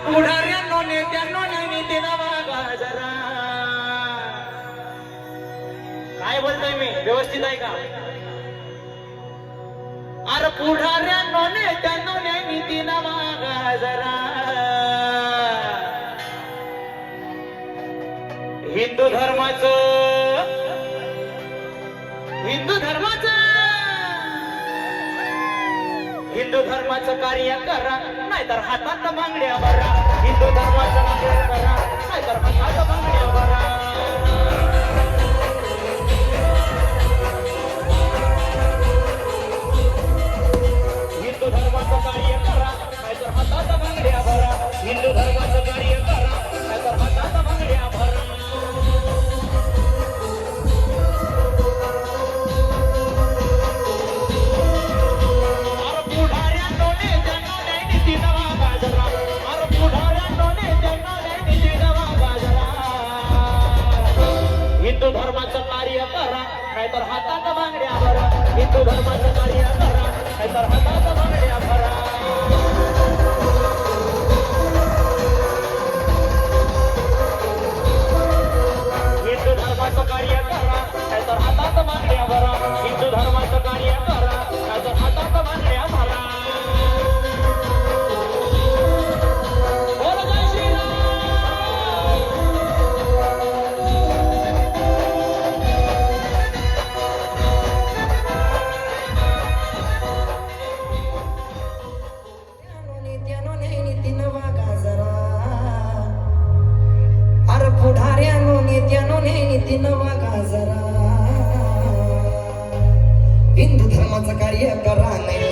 पुढाऱ्यांनो नेत्यांनो नेत्यांना बघा जरा. काय बोलतोय मी? व्यवस्थित आहे का? अरे पुढाऱ्यांनो नेत्यांनो नेत्यांना बघा जरा. हिंदू धर्माचं कार्य करा, नाहीतर हातात बांगड्या भरा. हिंदू धर्माचं कार्य करा, नाहीतर हातात बांगड्या भरा. हिंदू धर्माचं कार्य करा, नाहीतर हातात बांगड्या भरा. हिंदू धर्माचं कार्य करा, नाहीतर हातात बांगड्या भरा. हिंदू धर्माचं कार्य करा, नाहीतर हातात बांगड्या भरा. हिंदू धर्माचं कार्य करा, नाहीतर हातात बांगड्या भरा. हिंदू धर्माचं कार्य करा, नाहीतर हातात बांगड्या भरा. हिंदू धर्माचं कार्य करा, नाहीतर हातात बांगड्या भरा. पुढाऱ्यानो नेत्यानो नेत्यानं वागा जरा. हिंदू धर्माचं कार्य करा, नाही